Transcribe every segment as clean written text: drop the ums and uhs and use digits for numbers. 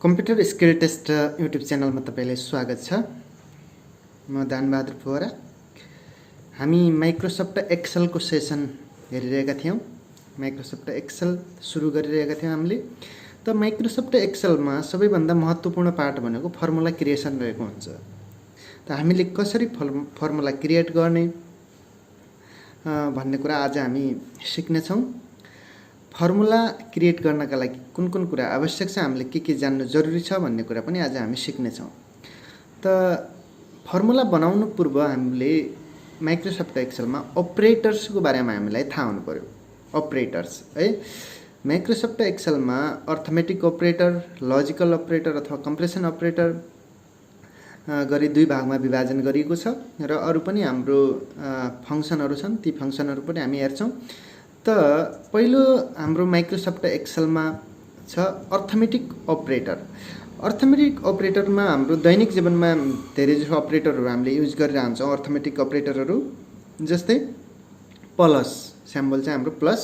Computer skill test YouTube च्यानलमा तपाईलाई स्वागत छ। म दानबहादुर पोहरा। हामी माइक्रोसफ्ट एक्सेल को सेसन हेरिरहेका थियौं। माइक्रोसफ्ट एक्सेल सुरु गरिरहेका थियौं हामीले। त माइक्रोसफ्ट एक्सेलमा सबैभन्दा महत्त्वपूर्ण पार्ट भनेको फर्मुला क्रिएसन रहेको हुन्छ। त हामीले कसरी फर्मुला क्रिएट गर्ने भन्ने कुरा आज हामी सिक्ने छौं। फर्मुला क्रिएट गर्नका लागि कुन कुन कुरा आवश्यक छ, हामीले के जान्नु जरुरी छ भन्ने कुरा पनि आज हामी सिक्ने छौं। त फर्मुला बनाउनु पूर्व हामीले माइक्रोसफ्ट एक्सेलमा अपरेटर्सको बारेमा हामीलाई थाहा हुनु पर्यो। अपरेटर्स है, माइक्रोसफ्ट एक्सेलमा अर्थमेटिक अपरेटर, लजिकल अपरेटर अथवा कम्प्रेसन अपरेटर गरी दुई भागमा विभाजन गरिएको छ र अरु पनि हाम्रो फंक्सनहरु छन्। ती फंक्सनहरु पनि हामी हेर्छौं। त पहिलो हाम्रो माइक्रोसफ्ट एक्सेलमा छ अर्थमेटिक अपरेटर। अर्थमेटिक अपरेटरमा हाम्रो दैनिक जीवनमा धेरै जसो अपरेटरहरु हामीले युज गरिरहन्छौं। अर्थमेटिक अपरेटरहरु जस्तै प्लस, स्याम्पल चाहिँ हाम्रो प्लस,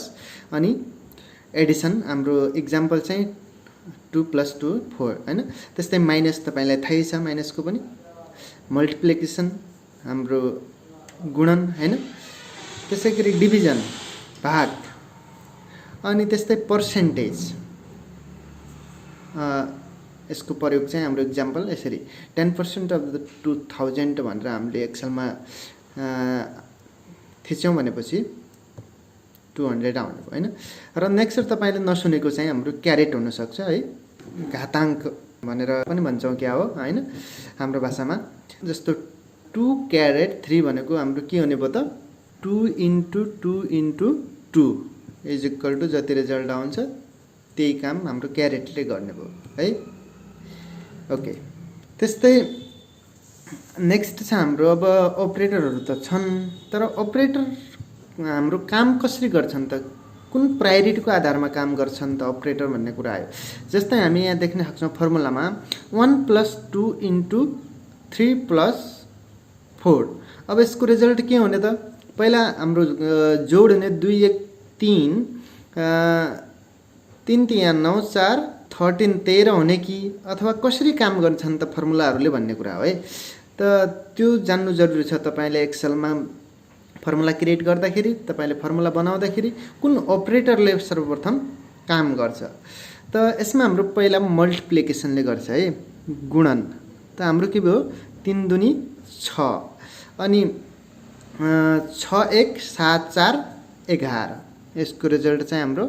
अनि एडिसन हाम्रो एक्जाम्पल चाहिँ 2 + 2 4 हैन। त्यस्तै माइनस तपाईलाई थाहै छ, माइनसको पनि मल्टिप्लिकेसन हाम्रो गुणन हैन। त्यसैगरी डिभिजन भाग, अनि त्यस्तै पर्सेन्टेज यसको प्रयोग चाहिँ हाम्रो एक्जाम्पल यसरी 10% अफ द 2000 भनेर हामीले एक्सेलमा थिच्यौं भनेपछि 200 आउने भयो हैन। र नेक्स्ट तपाईले नसुनेको चाहिँ हाम्रो क्यारेट हुन सक्छ है, घातांक भनेर पनि भन्छौं क्या हो हैन हाम्रो भाषामा। जस्तो 2 क्यारेट 3 भनेको हाम्रो के हुने भयो त 2 * 2 * 2 = जति रिजल्ट आउँछ त्यही काम हाम्रो क्यारेटले गर्ने भयो है। ओके, त्यस्तै नेक्स्ट छ हाम्रो अब अपरेटरहरु त छन्, तर अपरेटर हाम्रो काम कसरी गर्छन् त, कुन प्रायोरिटीको आधारमा काम गर्छन् त अपरेटर भन्ने कुरा आयो। जस्तै हामी यहाँ देख्न सक्छौं फर्मुलामा 1 + 2 * 3 + 4। अब यसको रिजल्ट के हुने त, पहिला हाम्रो जोड हुने 2 1 3 3 3 9 4 13 13 हुने कि अथवा कसरी काम गर्छन् त फर्मुलाहरुले भन्ने कुरा हो है। त त्यो जान्नु जरुरी छ। तपाईले एक्सेलमा फर्मुला क्रिएट गर्दाखेरि, तपाईले फर्मुला बनाउँदाखेरि कुन अपरेटरले सर्वप्रथम काम गर्छ। त यसमा हाम्रो पहिला मल्टिप्लिकेसनले गर्छ है, गुणन। त हाम्रो के भयो 3 दुनी 6, अनि 6 1 7 4 11। यसको रिजल्ट चाहिँ हाम्रो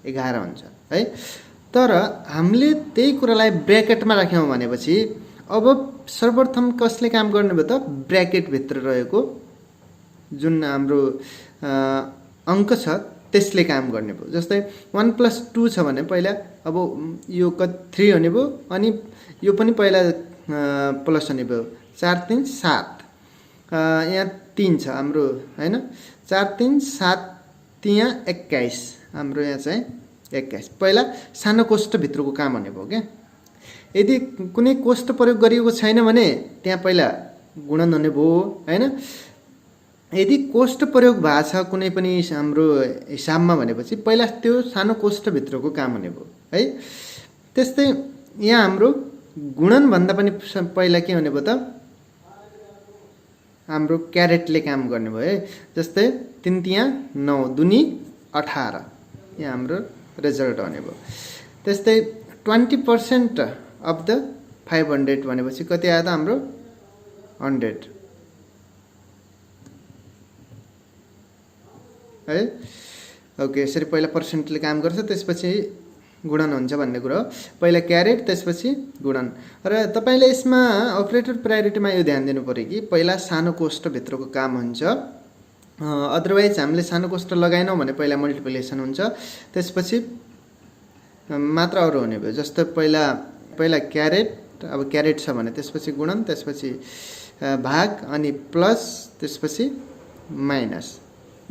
11 हुन्छ है। तर हामीले त्यही कुरालाई ब्र्याकेटमा राख्यौं भनेपछि अब सर्वप्रथम कसले काम गर्ने भयो त, ब्र्याकेट भित्र रहेको जुन हाम्रो अंक छ त्यसले काम गर्ने भयो। जस्तै 1 + 2 छ भने पहिला अब यो 3 हुने भयो, अनि यो पनि पहिला प्लस हुने भयो। 4 3 7, यहाँ 3 छ हाम्रो हैन। 4 3 7 त्यहाँ 21 हाम्रो यहाँ चाहिँ 21 पहिला सानो कोष्ठ भित्रको काम हुने भयो के। यदि कुनै कोष्ठ प्रयोग गरिएको छैन भने त्यहाँ पहिला गुणन हुने भयो हैन। यदि कोष्ठ प्रयोग भएको छ कुनै पनि हाम्रो हिसाबमा भनेपछि पहिला त्यो सानो कोष्ठ भित्रको काम हुने भयो है। त्यस्तै यहाँ हाम्रो गुणन भन्दा पनि पहिला के हुने भयो त, हाम्रो क्यारेटले काम गर्ने भयो है। जस्तै 3 3 9 दुनी 18, यहाँ हाम्रो रिजल्ट हुने भयो। त्यस्तै 20% अफ द 500 भनेपछि कति आयो त हाम्रो 100 है। ओके, यसरी पहिला पर्सेन्टले काम गर्छ, त्यसपछि गुणन हुन्छ भन्ने कुरा हो। पहिला क्यारेट, त्यसपछि गुणन। र तपाईले यसमा अपरेटर प्रायोरिटीमा यो ध्यान दिनु पर्यो कि पहिला सानो कोष्ठ भित्रको काम हुन्छ। अदरवाइज हामीले सानो कोष्ठ लगाएनौं भने पहिला मल्टिप्लिकेसन हुन्छ, त्यसपछि मात्र अरु हुने भयो। जस्तो पहिला क्यारेट, अब क्यारेट छ भने त्यसपछि गुणन, त्यसपछि भाग, अनि प्लस, त्यसपछि माइनस।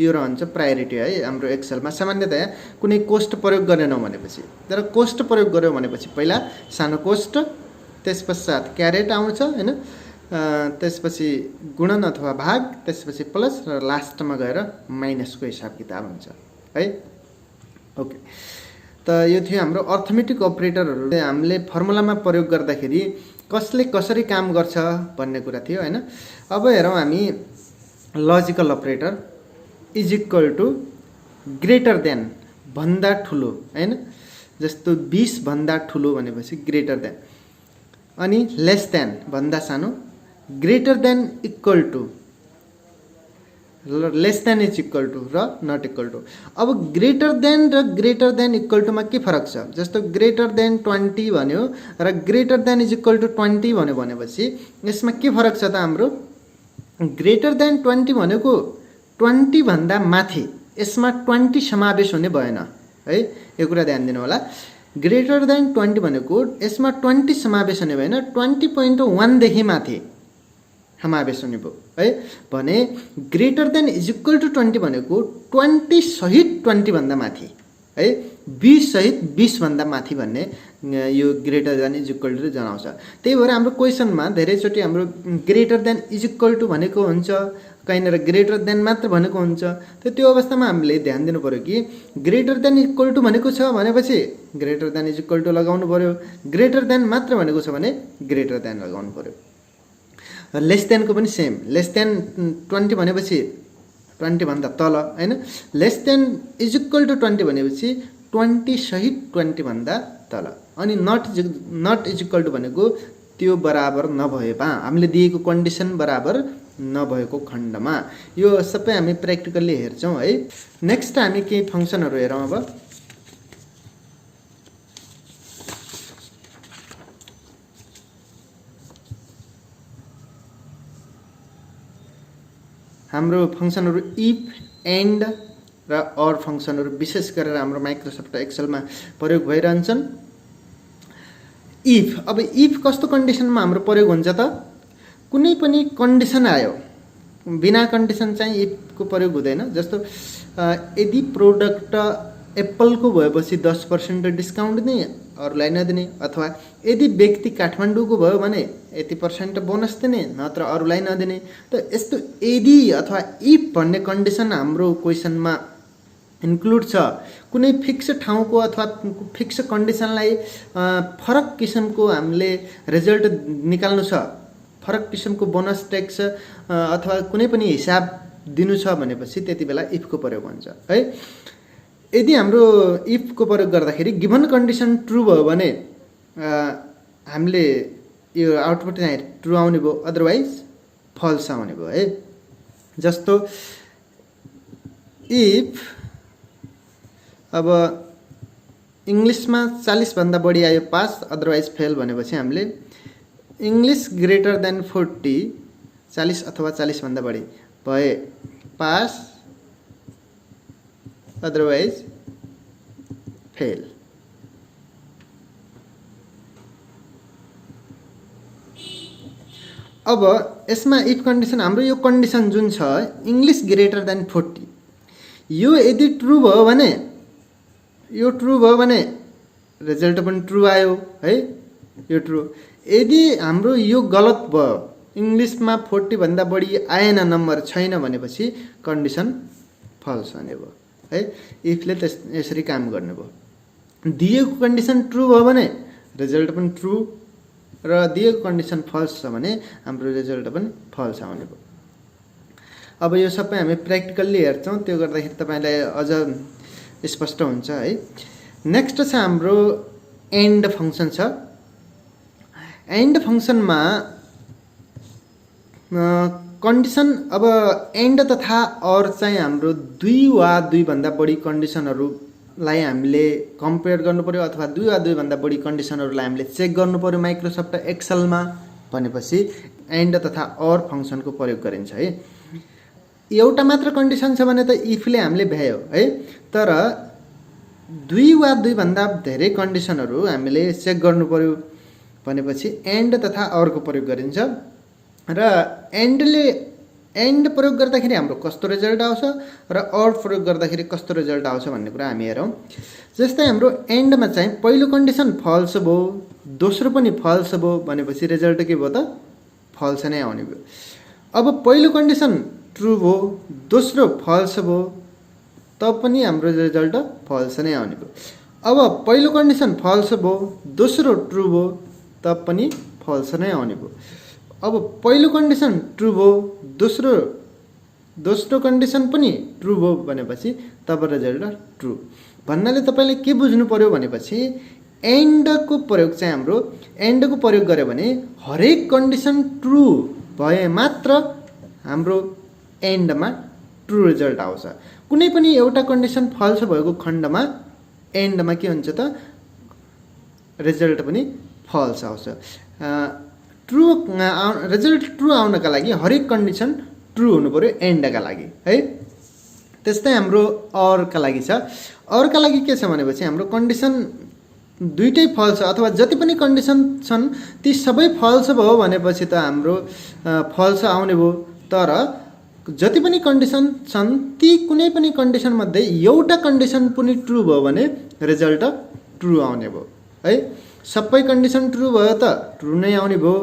यो रहन्छ प्रायोरिटी है हाम्रो एक्सेलमा। सामान्यतया कुनै कोष्ठ प्रयोग गरेनौं भनेपछि, तर कोष्ठ प्रयोग गर्यौं भनेपछि पहिला सानो कोष्ठ, त्यसपश्चात क्यारेट आउँछ हैन, त्यसपछि गुणन अथवा भाग, त्यसपछि प्लस, र लास्टमा गएर माइनसको हिसाब किताब हुन्छ है। ओके, त यो थियो हाम्रो अर्थमेटिक अपरेटरहरू हामीले फर्मुलामा प्रयोग गर्दाखेरि कसले कसरी काम गर्छ भन्ने कुरा थियो हैन। अब हेरौँ हामी logical operator is equal to greater than भन्दा ठुलो हैन, जस्तो 20 भन्दा ठुलो भनेपछि ग्रेटर देन, अनि लेस देन भन्दा सानो, greater than equal to, less than is equal to र नट इक्वल टु। अब ग्रेटर देन इक्वल टुमा के फरक छ, जस्तो ग्रेटर देन 20 भन्यो र greater than is equal to 20 भन्यो भनेपछि यसमा के फरक छ त हाम्रो, ग्रेटर देन 20 भनेको 20 भन्दा माथि, यसमा 20 समावेश हुने भएन है, यो कुरा ध्यान दिनु होला। ग्रेटर देन 20 भनेको यसमा 20 समावेश हुने भएन, 20.1 देखि माथि समावेश हुने भयो है। भने greater than is equal to 20 भनेको 20 सहित 20 भन्दा माथि है, 20 सहित 20 भन्दा माथि भन्ने यो greater than is equal to जनाउँछ। त्यही भएर हाम्रो क्वेसनमा धेरैचोटि हाम्रो greater than is equal to भनेको हुन्छ, कहीँनिर ग्रेटर देन मात्र भनेको हुन्छ। त्यो अवस्थामा हामीले ध्यान दिनु पर्यो कि ग्रेटर देन इक्वल टु भनेको छ भनेपछि greater than is equal to लगाउनु पर्यो, ग्रेटर देन मात्र भनेको छ भने ग्रेटर देन लगाउनु पर्यो। लेस देनको पनि सेम, लेस देन 20 भनेपछि 20 भन्दा तल हैन, less than is equal to 20 भनेपछि 20 सहित 20 भन्दा तल, अनि नट इज इक्वल टु भनेको त्यो बराबर नभएमा, हामीले दिएको कन्डिसन बराबर नभएको खण्डमा। यो सबै हामी प्र्याक्टिकल्ली हेर्छौँ है। नेक्स्ट हामी केही फङ्सनहरू हेरौँ। अब हाम्रो फङ्सनहरू इफ, एन्ड र अर फङ्सनहरू विशेष गरेर हाम्रो माइक्रोसफ्ट एक्सेलमा प्रयोग भइरहन्छन्। इफ, अब इफ कस्तो कन्डिसनमा हाम्रो प्रयोग हुन्छ त, कुनै पनि कन्डिसन आयो, बिना कन्डिसन चाहिँ इफको प्रयोग हुँदैन। जस्तो यदि प्रोडक्ट एप्पलको भएपछि 10% डिस्काउन्ट दिने, अरूलाई नदिने, अथवा यदि व्यक्ति काठमाडौँको भयो भने यति % बोनस दिने, नत्र अरूलाई नदिने। त यस्तो यदि अथवा इफ भन्ने कन्डिसन हाम्रो क्वेसनमा इन्क्लुड छ। कुनै फिक्स ठाउँको अथवा फिक्स कन्डिसनलाई फरक किसिमको हामीले रिजल्ट निकाल्नु छ, फरक किसिमको बोनस ट्याक्स अथवा कुनै पनि हिसाब दिनु छ भनेपछि त्यति बेला इफको प्रयोग हुन्छ है। यदि हाम्रो इफको प्रयोग गर्दाखेरि गिभन कन्डिसन ट्रु भयो भने हामीले यो आउटपुट चाहिँ ट्रु आउने भयो, अदरवाइज फल्स आउने भयो है। जस्तो इफ अब इङ्ग्लिसमा 40 भन्दा बढी आयो पास, अदरवाइज फेल भनेपछि हामीले इङ्ग्लिस ग्रेटर देन 40, 40 अथवा 40 भन्दा बढी भए पास, अदरवाइज फेल। अब यसमा इफ कन्डिसन हाम्रो यो कन्डिसन जुन छ इङ्ग्लिस ग्रेटर देन 40, यो यदि ट्रु भयो भने, यो ट्रु भयो भने रिजल्ट पनि ट्रु आयो है, यो ट्रु। यदि हाम्रो यो गलत भयो, इङ्ग्लिसमा 40 भन्दा बढी आएन, नम्बर छैन भनेपछि कन्डिसन फल्स हुने भयो है। इफले यसरी काम गर्ने भयो। दिएको कन्डिसन ट्रु भयो भने रिजल्ट पनि ट्रु, र दिएको कन्डिसन फल्स छ भने हाम्रो रिजल्ट पनि फल्स आउने भयो। अब यो सबै हामी प्र्याक्टिकल्ली हेर्छौँ, त्यो गर्दाखेरि तपाईँलाई अझ स्पष्ट हुन्छ है। नेक्स्ट छ हाम्रो एन्ड फङ्सन छ। एन्ड फङ्सनमा कन्डिसन, अब एन्ड तथा अर चाहिँ हाम्रो 2 वा 2 भन्दा बढी कन्डिसनहरूलाई हामीले कम्पेयर गर्नु पर्यो, अथवा 2 वा 2 भन्दा बढी कन्डिसनहरूलाई हामीले चेक गर्नु पर्यो माइक्रोसफ्ट एक्सेलमा भनेपछि एन्ड तथा अर फङ्सनको प्रयोग गरिन्छ है। एउटा मात्र कन्डिसन छ भने त इफले हामीले भ्यायो है, तर 2 वा 2 भन्दा धेरै कन्डिसनहरू हामीले चेक गर्नु पर्यो भनेपछि एन्ड तथा अरको प्रयोग गरिन्छ। र एन्ड प्रयोग गर्दाखेरि हाम्रो कस्तो रिजल्ट आउँछ र अर प्रयोग गर्दाखेरि कस्तो रिजल्ट आउँछ भन्ने कुरा हामी हेरौँ। जस्तै हाम्रो एन्डमा चाहिँ पहिलो कन्डिसन फल्स भयो, दोस्रो पनि फल्स भयो भनेपछि रिजल्ट के भयो त फल्स नै आउने भयो। अब पहिलो कन्डिसन ट्रु भयो, दोस्रो फल्स भयो, तब पनि हाम्रो रिजल्ट फल्स नै आउने भयो। अब पहिलो कन्डिसन फल्स भयो, दोस्रो ट्रु भयो, तब पनि फल्स नै आउने भयो। अब पहिलो कन्डिसन ट्रु भयो, दोस्रो कन्डिसन पनि ट्रु भयो भनेपछि तब रिजल्ट ट्रु। भन्नाले तपाईँले के बुझ्नु पर्यो भनेपछि एन्डको प्रयोग चाहिँ हाम्रो एन्डको प्रयोग गऱ्यो भने हरेक कन्डिसन ट्रु भए मात्र हाम्रो एन्डमा ट्रु रिजल्ट आउँछ। कुनै पनि एउटा कन्डिसन फल्स भएको खण्डमा एन्डमा के हुन्छ त रिजल्ट पनि फल्स आउँछ। रिजल्ट ट्रु आउनका लागि हरेक कन्डिसन ट्रु हुनु पर्यो एन्डका लागि है। त्यस्तै हाम्रो अरका लागि छ। अरका लागि के छ भनेपछि हाम्रो कन्डिसन दुईटै फल्स अथवा जति पनि कन्डिसन छन् ती सबै फल्स भयो भनेपछि त हाम्रो फल्स आउने भयो। तर जति पनि कन्डिसन छन् ती कुनै पनि कन्डिसन मध्ये एउटा कन्डिसन पनि ट्रु भयो भने रिजल्ट ट्रु आउने भयो है। सबै कन्डिसन ट्रु भयो त ट्रु नै आउने भयो।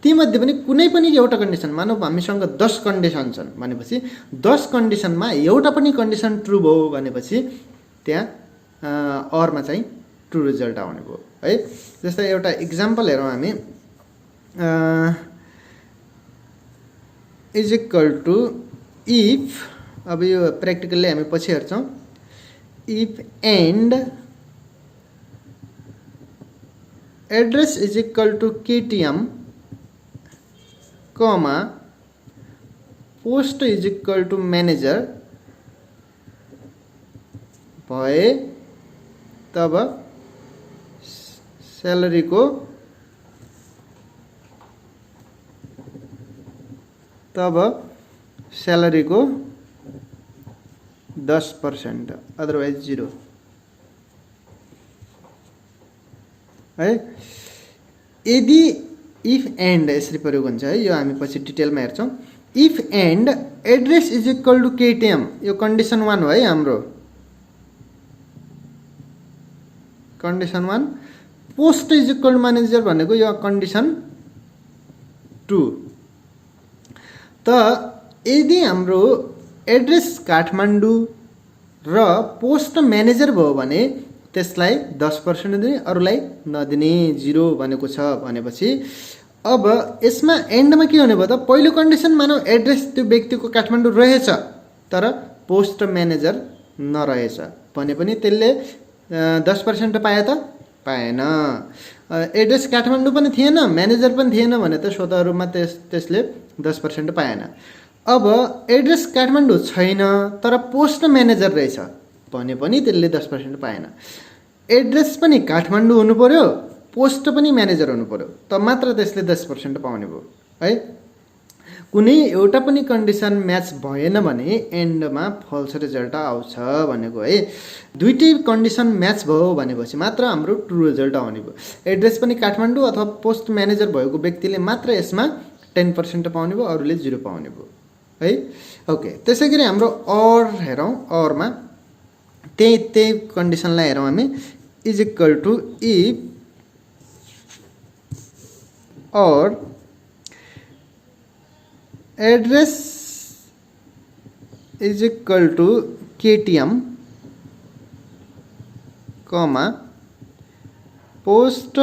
तीमध्ये पनि कुनै पनि एउटा कन्डिसन, मानव हामीसँग 10 कन्डिसन छन् भनेपछि 10 कन्डिसनमा एउटा पनि कन्डिसन ट्रु भयो भनेपछि त्यहाँ अरमा चाहिँ ट्रु रिजल्ट आउने भयो है। जस्तै एउटा इक्जाम्पल हेरौँ हामी। इज इक्वल टु इफ, अब यो प्र्याक्टिकल्ली हामी पछि हेर्छौँ। If and address is equal to KTM comma post is equal to manager भए तब स्यालेरीको तब स्यालेरीको 10%, अदरवाइज 0 है। यदि इफ एन्ड यसरी प्रयोग हुन्छ है, यो हामी पछि डिटेलमा हेर्छौँ। If and address is equal to KTM, यो कन्डिसन 1 हो है हाम्रो। Condition 1 post is equal to manager भनेको यो कन्डिसन 2। त यदि हाम्रो एड्रेस काठमाडौँ र पोस्ट म्यानेजर भयो भने त्यसलाई 10% दिने, अरूलाई नदिने, 0 भनेको छ भनेपछि अब यसमा एन्डमा के हुने भयो त पहिलो कन्डिसन मानौ एड्रेस त्यो व्यक्तिको काठमाडौँ रहेछ तर पोस्ट म्यानेजर नरहेछ भने पनि त्यसले 10% पाए त पाएन। एड्रेस काठमाडौँ पनि थिएन, म्यानेजर पनि थिएन भने त स्वतः रूपमा त्यसले 10% पाएन। अब एड्रेस काठमाडौँ छैन तर पोस्ट म्यानेजर रहेछ भने पनि त्यसले 10% पाएन। एड्रेस पनि काठमाडौँ हुनु पर्यो, पोस्ट पनि म्यानेजर हुनु पर्यो, त मात्र त्यसले 10% पाउने भयो है। कुनै एउटा पनि कन्डिसन म्याच भएन भने एन्डमा फल्स रिजल्ट आउँछ भनेको है। दुईटै कन्डिसन म्याच भयो भनेपछि मात्र हाम्रो ट्रु रिजल्ट आउने भयो। एड्रेस पनि काठमाडौँ अथवा पोस्ट म्यानेजर भएको व्यक्तिले मात्र यसमा 10% पाउने भयो, अरूले 0 पाउने भयो है। ओके, त्यसै गरी हाम्रो अर हेरौँ। अरमा त्यही कन्डिसनलाई हेरौँ हामी। Is equal to if or address is equal to KTM comma post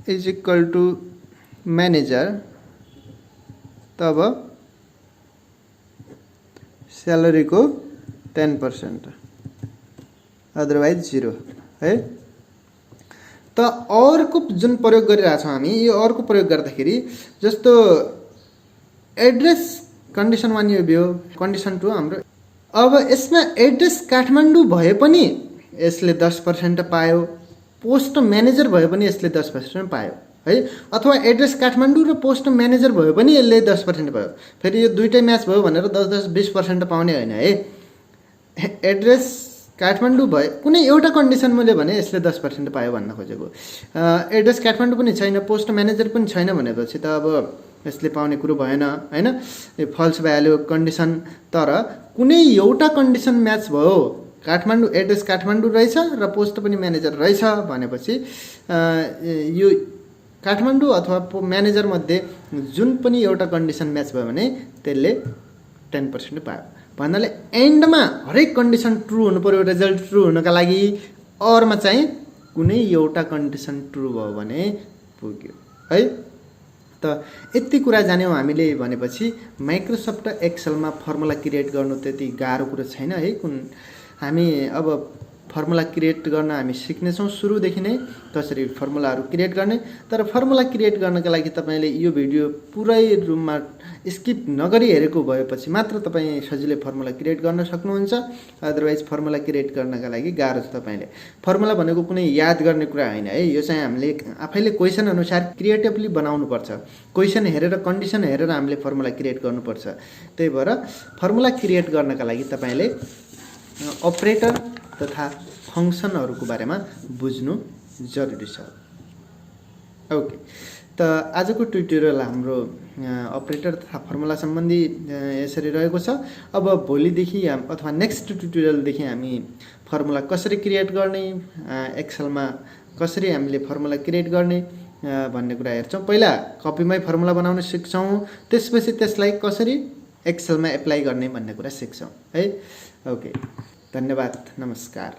is equal to manager तब स्यालेरीको 10%, अदरवाइज 0 है। त अरको जुन प्रयोग गरिरहेछौँ हामी, यो अरको प्रयोग गर्दाखेरि जस्तो एड्रेस कन्डिसन 1 यो भयो, कन्डिसन 2 हाम्रो। अब यसमा एड्रेस काठमाडौँ भए पनि यसले 10% पायो, पोस्ट म्यानेजर भए पनि यसले 10% पायो है। अथवा एड्रेस काठमाडौँ र पोस्ट म्यानेजर भयो पनि यसले 10% पायो। फेरि यो दुईटै म्याच भयो भनेर 10-20% पाउने होइन है। एड्रेस काठमाडौँ भए कुनै एउटा कन्डिसन मैले भने यसले 10% पायो भन्न खोजेको। एड्रेस काठमाडौँ पनि छैन, पोस्ट म्यानेजर पनि छैन भनेपछि त अब यसले पाउने कुरो भएन हैन, फल्स भ्याल्यु कन्डिसन। तर कुनै एउटा कन्डिसन म्याच भयो, काठमाडौँ एड्रेस काठमाडौँ रहेछ र पोस्ट पनि म्यानेजर रहेछ भनेपछि यो काठमाडौँ अथवा म्यानेजर मध्ये जुन पनि एउटा कन्डिसन म्याच भयो भने त्यसले 10% पायो। भन्नाले एन्डमा हरेक कन्डिसन ट्रु हुनु पर्यो रिजल्ट ट्रु हुनका लागि। अरमा चाहिँ कुनै एउटा कन्डिसन ट्रु भयो भने पुग्यो है। त यति कुरा जान्यौँ हामीले भनेपछि माइक्रोसफ्ट एक्सेलमा फर्मुला क्रिएट गर्नु त्यति गाह्रो कुरो छैन है। हामी अब फर्मुला क्रिएट गर्न हामी सिक्नेछौँ सुरुदेखि नै कसरी फर्मुलाहरू क्रिएट गर्ने। तर फर्मुला क्रिएट गर्नका लागि तपाईँले यो भिडियो पुरै रुममा स्किप नगरी हेरेको भएपछि मात्र तपाईँ सजिलै फर्मुला क्रिएट गर्न सक्नुहुन्छ। अदरवाइज फर्मुला क्रिएट गर्नका लागि गाह्रो छ। तपाईँले फर्मुला भनेको कुनै याद गर्ने कुरा होइन है, यो चाहिँ हामीले आफैले क्वेसन अनुसार क्रिएटिभली बनाउनुपर्छ। क्वेसन हेरेर कन्डिसन हेरेर हामीले फर्मुला क्रिएट गर्नुपर्छ। त्यही भएर फर्मुला क्रिएट गर्नका लागि तपाईँले अपरेटर तथा फङ्सनहरूको बारेमा बुझ्नु जरुरी छ। ओके, त आजको ट्युटोरियल हाम्रो अपरेटर तथा फर्मुला सम्बन्धी यसरी रहेको छ। अब भोलिदेखि अथवा नेक्स्ट ट्युटोरियलदेखि हामी फर्मुला कसरी क्रिएट गर्ने, एक्सेलमा कसरी हामीले फर्मुला क्रिएट गर्ने भन्ने कुरा हेर्छौँ। पहिला कपीमै फर्मुला बनाउन सिक्छौँ, त्यसपछि त्यसलाई कसरी एक्सेलमा एप्लाई गर्ने भन्ने कुरा सिक्छौँ है। ओके, धन्यवाद, नमस्कार।